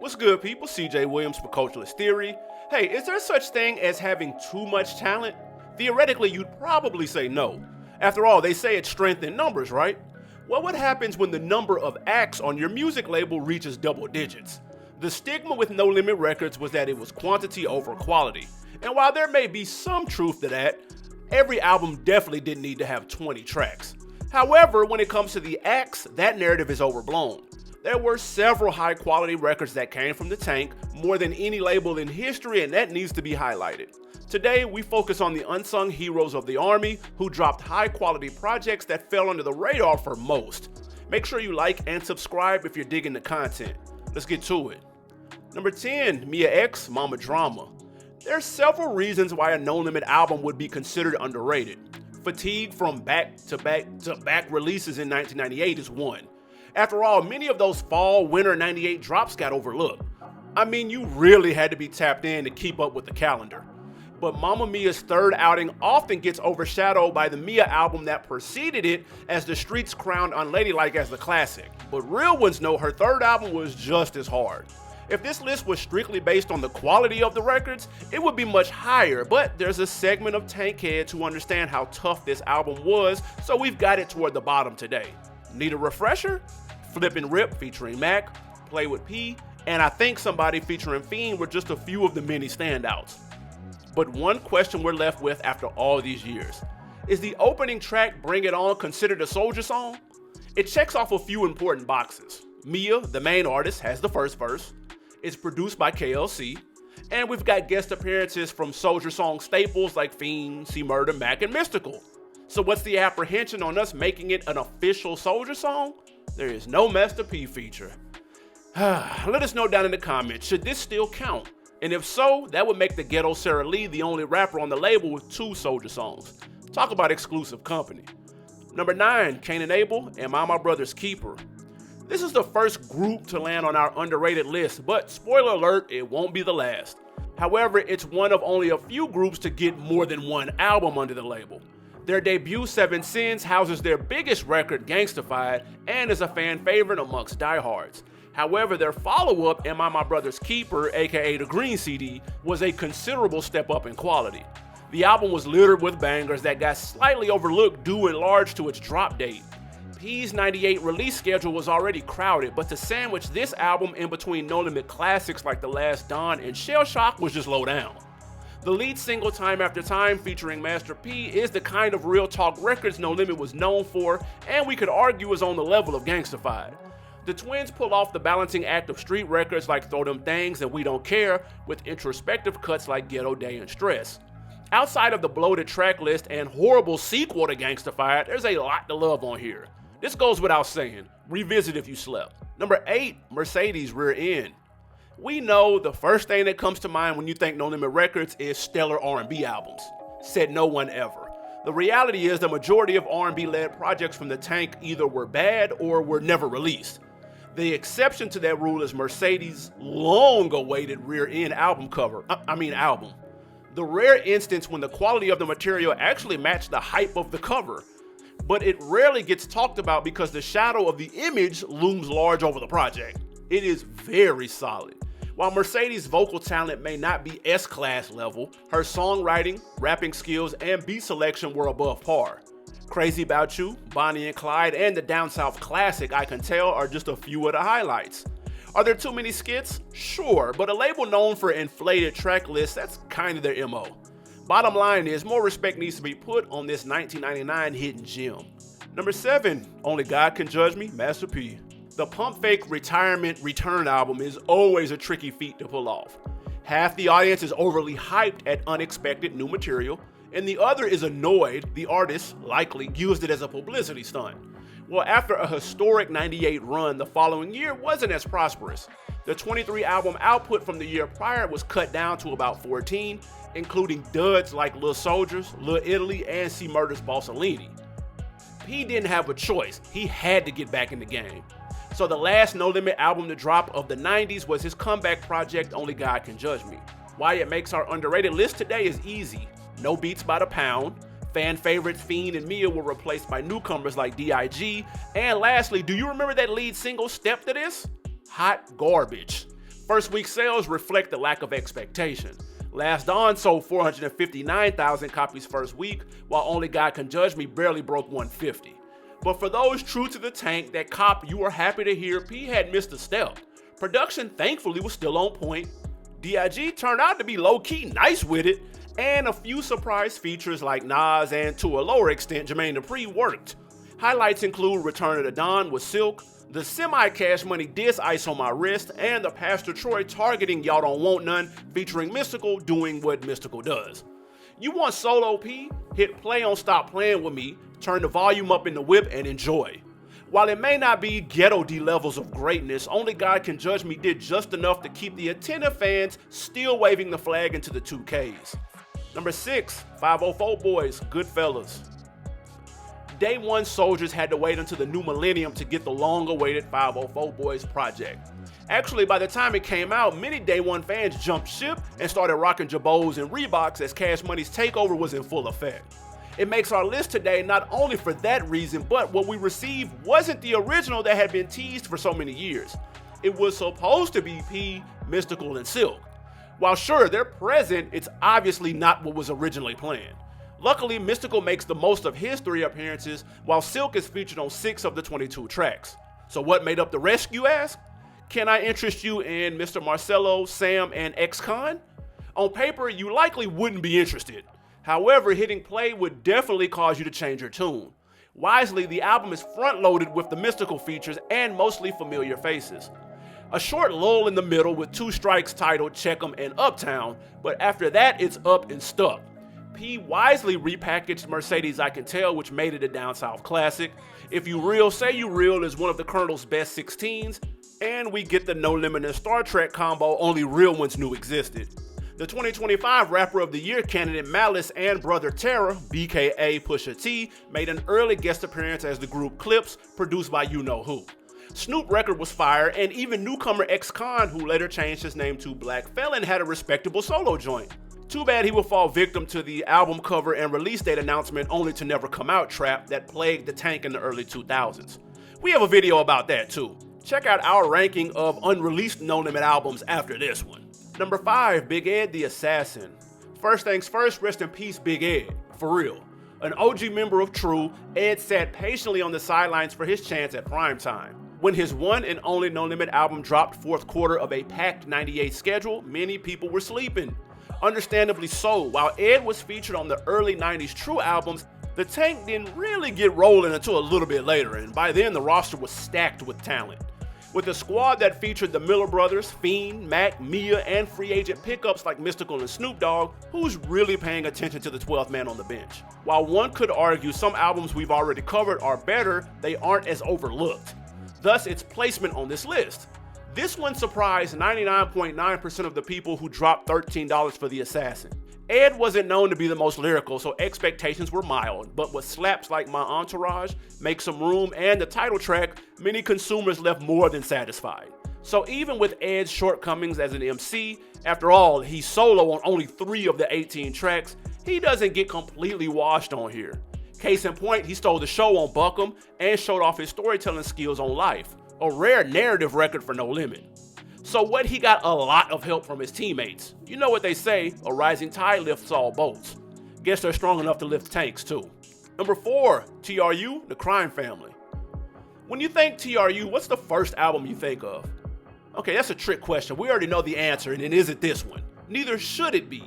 What's good, people? CJ Williams for Culturalist Theory. Hey, is there such thing as having too much talent? Theoretically, you'd probably say no. After all, they say it's strength in numbers, right? Well, what happens when the number of acts on your music label reaches double digits? The stigma with No Limit Records was that it was quantity over quality. And while there may be some truth to that, every album definitely didn't need to have 20 tracks. However, when it comes to the acts, that narrative is overblown. There were several high-quality records that came from the tank, more than any label in history, and that needs to be highlighted. Today, we focus on the unsung heroes of the Army who dropped high-quality projects that fell under the radar for most. Make sure you like and subscribe if you're digging the content. Let's get to it. Number 10, Mia X, Mama Drama. There's several reasons why a No Limit album would be considered underrated. Fatigue from back-to-back releases in 1998 is one. After all, many of those fall-winter 98 drops got overlooked. I mean, you really had to be tapped in to keep up with the calendar. But Mamma Mia's third outing often gets overshadowed by the Mia album that preceded it, as the streets crowned Unladylike as the classic. But real ones know her third album was just as hard. If this list was strictly based on the quality of the records, it would be much higher, but there's a segment of tank heads who understand how tough this album was, so we've got it toward the bottom today. Need a refresher? Flip and Rip featuring Mac, Play with P, and I Think Somebody featuring Fiend were just a few of the many standouts. But one question we're left with after all these years: is the opening track, Bring It On, considered a soldier song? It checks off a few important boxes. Mia, the main artist, has the first verse. It's produced by KLC, and we've got guest appearances from soldier song staples like Fiend, C Murder, Mac, and Mystical. So what's the apprehension on us making it an official soldier song? There is no Master P feature. Let us know down in the comments, should this still count? And if so, that would make the Ghetto Sarah Lee the only rapper on the label with 2 soldier songs. Talk about exclusive company. Number 9, Kane Abel, Am I My Brother's Keeper? This is the first group to land on our underrated list, but spoiler alert, it won't be the last. However, it's one of only a few groups to get more than one album under the label. Their debut, 7 Sins, houses their biggest record, Gangstafied, and is a fan favorite amongst diehards. However, their follow-up, Am I My Brother's Keeper, aka the Green CD, was a considerable step up in quality. The album was littered with bangers that got slightly overlooked due in large to its drop date. P's 98 release schedule was already crowded, but to sandwich this album in between No Limit classics like The Last Don and Shell Shock was just low down. The lead single, Time After Time, featuring Master P, is the kind of real talk records No Limit was known for, and we could argue is on the level of Gangstafied. The twins pull off the balancing act of street records like Throw Them Things and We Don't Care, with introspective cuts like Ghetto Day and Stress. Outside of the bloated track list and horrible sequel to Gangstafied, there's a lot to love on here. This goes without saying. Revisit if you slept. Number 8, Mercedes Rear End. We know the first thing that comes to mind when you think No Limit Records is stellar R&B albums. Said no one ever. The reality is the majority of R&B led projects from the tank either were bad or were never released. The exception to that rule is Mercedes' long-awaited Rear End album. The rare instance when the quality of the material actually matched the hype of the cover. But it rarely gets talked about because the shadow of the image looms large over the project. It is very solid. While Mercedes' vocal talent may not be S-class level, her songwriting, rapping skills, and beat selection were above par. Crazy About You, Bonnie and Clyde, and the Down South classic I Can Tell are just a few of the highlights. Are there too many skits? Sure, but a label known for inflated track lists, that's kind of their MO. Bottom line is, more respect needs to be put on this 1999 hidden gem. Number 7, Only God Can Judge Me, Master P. The Pump Fake Retirement Return album is always a tricky feat to pull off. Half the audience is overly hyped at unexpected new material, and the other is annoyed the artist likely used it as a publicity stunt. Well, after a historic 98 run, the following year wasn't as prosperous. The 23 album output from the year prior was cut down to about 14, including duds like Lil Soldiers, Lil Italy, and C Murder's Bossolini. He didn't have a choice, he had to get back in the game. So the last No Limit album to drop of the 90s was his comeback project, Only God Can Judge Me. Why it makes our underrated list today is easy. No beats by the pound, fan favorites Fiend and Mia were replaced by newcomers like D.I.G. And lastly, do you remember that lead single Step to This? Hot garbage. First week sales reflect the lack of expectation. Last Dawn sold 459,000 copies first week, while Only God Can Judge Me barely broke 150. But for those true to the tank that cop, you are happy to hear P had missed a step. Production thankfully was still on point. DIG turned out to be low-key nice with it, and a few surprise features like Nas and to a lower extent Jermaine Dupri worked. Highlights include Return of the Don with Silk, the Semi-Cash Money Diss Ice on My Wrist, and the Pastor Troy targeting Y'all Don't Want None featuring Mystical doing what Mystical does. You want solo P? Hit play on Stop Playing With Me, turn the volume up in the whip and enjoy. While it may not be Ghetto D levels of greatness, Only God Can Judge Me did just enough to keep the attentive fans still waving the flag into the 2Ks. Number 6, 504 Boys, Goodfellas. Day One soldiers had to wait until the new millennium to get the long-awaited 504 Boys project. Actually, by the time it came out, many Day One fans jumped ship and started rocking Jabos and Reeboks as Cash Money's takeover was in full effect. It makes our list today not only for that reason, but what we received wasn't the original that had been teased for so many years. It was supposed to be P, Mystical, and Silk. While sure, they're present, it's obviously not what was originally planned. Luckily, Mystical makes the most of his 3 appearances, while Silk is featured on 6 of the 22 tracks. So what made up the rest, you ask? Can I interest you in Mr. Marcello, Sam, and X-Con? On paper, you likely wouldn't be interested. However, hitting play would definitely cause you to change your tune. Wisely, the album is front-loaded with the Mystical features and mostly familiar faces. A short lull in the middle with 2 strikes titled Check 'em and Uptown, but after that it's up and stuck. P wisely repackaged Mercedes I Can Tell, which made it a down south classic. If You Real, Say You Real is one of the Colonel's best 16s, and we get the No Limit and Star Trek combo only real ones knew existed. The 2025 Rapper of the Year candidate Malice and Brother Terror, BKA Pusha T, made an early guest appearance as the group Clips, produced by You Know Who. Snoop record was fire, and even newcomer X-Con, who later changed his name to Black Felon, had a respectable solo joint. Too bad he would fall victim to the album cover and release date announcement only to never come out trap that plagued the tank in the early 2000s. We have a video about that too. Check out our ranking of unreleased No Limit albums after this one. Number 5, Big Ed the Assassin. First things first, rest in peace Big Ed, for real. An OG member of True, Ed sat patiently on the sidelines for his chance at primetime. When his one and only No Limit album dropped fourth quarter of a packed 98 schedule, many people were sleeping. Understandably so. While Ed was featured on the early 90s True albums, the tank didn't really get rolling until a little bit later, and by then the roster was stacked with talent. With a squad that featured the Miller Brothers, Fiend, Mac, Mia, and free agent pickups like Mystical and Snoop Dogg, who's really paying attention to the 12th man on the bench? While one could argue some albums we've already covered are better, they aren't as overlooked. Thus its placement on this list. This one surprised 99.9% of the people who dropped $13 for The Assassin. Ed wasn't known to be the most lyrical, so expectations were mild, but with slaps like My Entourage, Make Some Room, and the title track, many consumers left more than satisfied. So even with Ed's shortcomings as an MC, after all, he's solo on only 3 of the 18 tracks, he doesn't get completely washed on here. Case in point, he stole the show on Buckham and showed off his storytelling skills on Life, a rare narrative record for No Limit. So what, he got a lot of help from his teammates. You know what they say, a rising tide lifts all boats. Guess they're strong enough to lift tanks too. Number 4, TRU, The Crime Family. When you think TRU, what's the first album you think of? Okay, that's a trick question. We already know the answer, and it isn't this one. Neither should it be,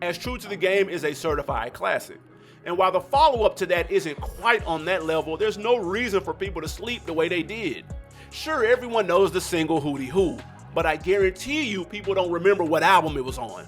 as True to the Game is a certified classic. And while the follow-up to that isn't quite on that level, there's no reason for people to sleep the way they did. Sure, everyone knows the single Hootie Hoo, but I guarantee you people don't remember what album it was on.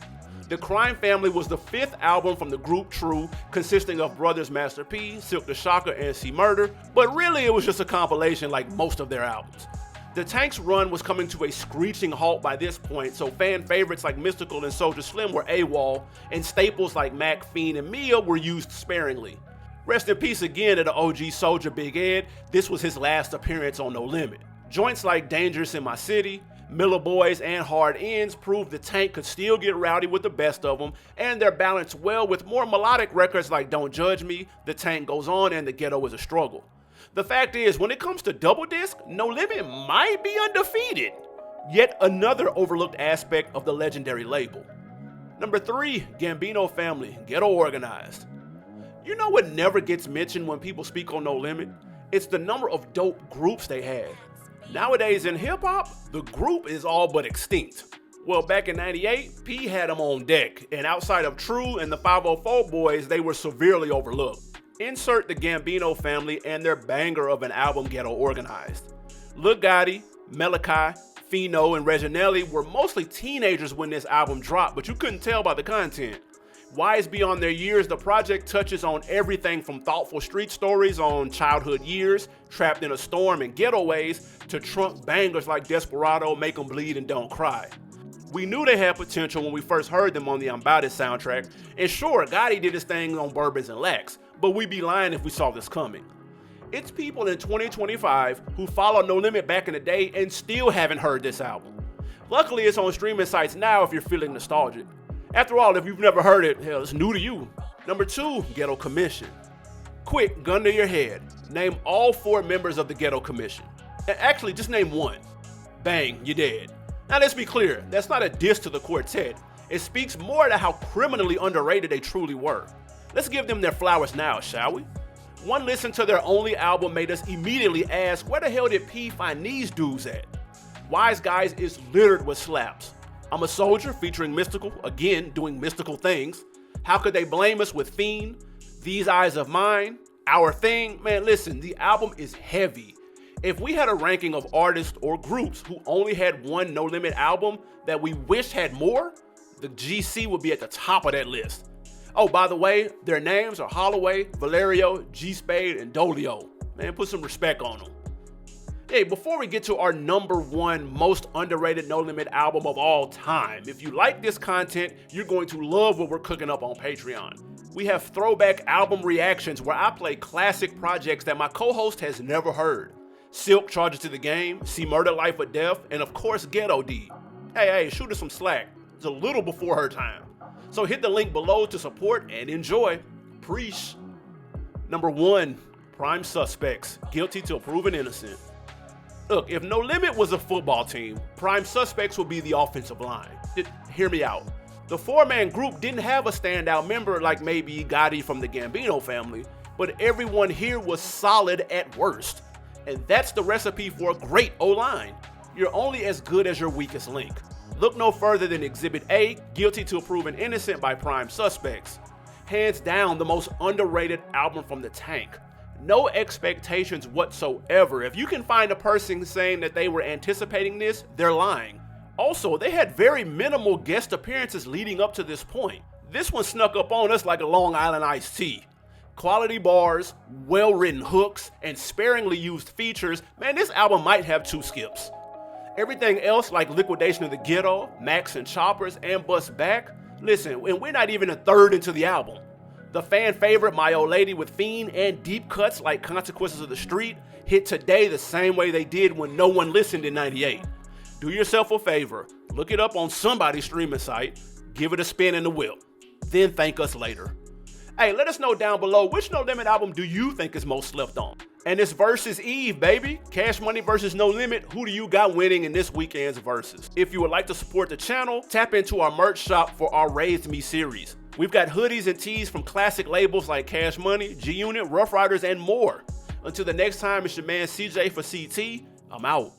The Crime Family was the 5th album from the group True, consisting of brothers Master P, Silk the Shocker, and C Murder, but really it was just a compilation like most of their albums. The Tank's run was coming to a screeching halt by this point, so fan favorites like Mystical and Soulja Slim were AWOL, and staples like Mac, Fiend, and Mia were used sparingly. Rest in peace again to the OG Soulja Big Ed. This was his last appearance on No Limit. Joints like Dangerous in My City, Miller Boys, and Hard Ends proved the Tank could still get rowdy with the best of them, and they're balanced well with more melodic records like Don't Judge Me, The Tank Goes On, and The Ghetto Is a Struggle. The fact is, when it comes to double disc, No Limit might be undefeated. Yet another overlooked aspect of the legendary label. Number 3, Gambino Family, Ghetto Organized. You know what never gets mentioned when people speak on No Limit? It's the number of dope groups they had. Nowadays in hip-hop, the group is all but extinct. Well, back in '98, P had them on deck, and outside of True and the 504 Boys, they were severely overlooked. Insert the Gambino Family and their banger of an album, Ghetto Organized. Lil Gotti, Malachi, Fino, and Reginelli were mostly teenagers when this album dropped, but you couldn't tell by the content. Wise beyond their years, the project touches on everything from thoughtful street stories on childhood years, trapped in a storm and getaways, to trunk bangers like Desperado, Make 'Em Bleed, and Don't Cry. We knew they had potential when we first heard them on the I'm Bout It soundtrack, and sure, Gotti did his thing on Bourbons and Lax, but we'd be lying if we saw this coming. It's people in 2025 who followed No Limit back in the day and still haven't heard this album. Luckily, it's on streaming sites now if you're feeling nostalgic. After all, if you've never heard it, hell, it's new to you. Number 2, Ghetto Commission. Quick, gun to your head. Name all 4 members of the Ghetto Commission. Actually, just name one. Bang, you're dead. Now let's be clear, that's not a diss to the quartet. It speaks more to how criminally underrated they truly were. Let's give them their flowers now, shall we? One listen to their only album made us immediately ask, where the hell did P find these dudes at? Wise Guys is littered with slaps. I'm a Soldier featuring Mystical, again doing mystical things. How Could They Blame Us with Fiend? These Eyes of Mine? Our Thing? Man, listen, the album is heavy. If we had a ranking of artists or groups who only had one No Limit album that we wished had more, the GC would be at the top of that list. Oh, by the way, their names are Holloway, Valerio, G-Spade, and Dolio. Man, put some respect on them. Hey, before we get to our number 1 most underrated No Limit album of all time, if you like this content, you're going to love what we're cooking up on Patreon. We have throwback album reactions where I play classic projects that my co-host has never heard. Silk Charges to the Game, See Murder Life or Death, and of course Ghetto D. Hey, shoot her some slack. It's a little before her time. So hit the link below to support and enjoy. Preach. Number 1, Prime Suspects, Guilty Till Proven Innocent. Look, if No Limit was a football team, Prime Suspects would be the offensive line. Hear me out. The 4-man group didn't have a standout member like maybe Gotti from the Gambino Family, but everyone here was solid at worst. And that's the recipe for a great O-line. You're only as good as your weakest link. Look no further than Exhibit A, Guilty Till Proven Innocent by Prime Suspects. Hands down the most underrated album from the tank. No expectations whatsoever. If you can find a person saying that they were anticipating this, they're lying. Also, they had very minimal guest appearances leading up to this point. This one snuck up on us like a Long Island iced tea. Quality bars, well-written hooks, and sparingly used features, man, this album might have 2 skips. Everything else like Liquidation of the Ghetto, Max and Choppers, and Bust Back, listen, and we're not even a third into the album. The fan favorite My Old Lady with Fiend and deep cuts like Consequences of the Street hit today the same way they did when no one listened in '98. Do yourself a favor, look it up on somebody's streaming site, give it a spin in the whip, then thank us later. Hey, let us know down below which No Limit album do you think is most slept on? And it's Versus Eve, baby. Cash Money versus No Limit. Who do you got winning in this weekend's Versus? If you would like to support the channel, tap into our merch shop for our Raised Me series. We've got hoodies and tees from classic labels like Cash Money, G-Unit, Rough Riders, and more. Until the next time, it's your man CJ for CT. I'm out.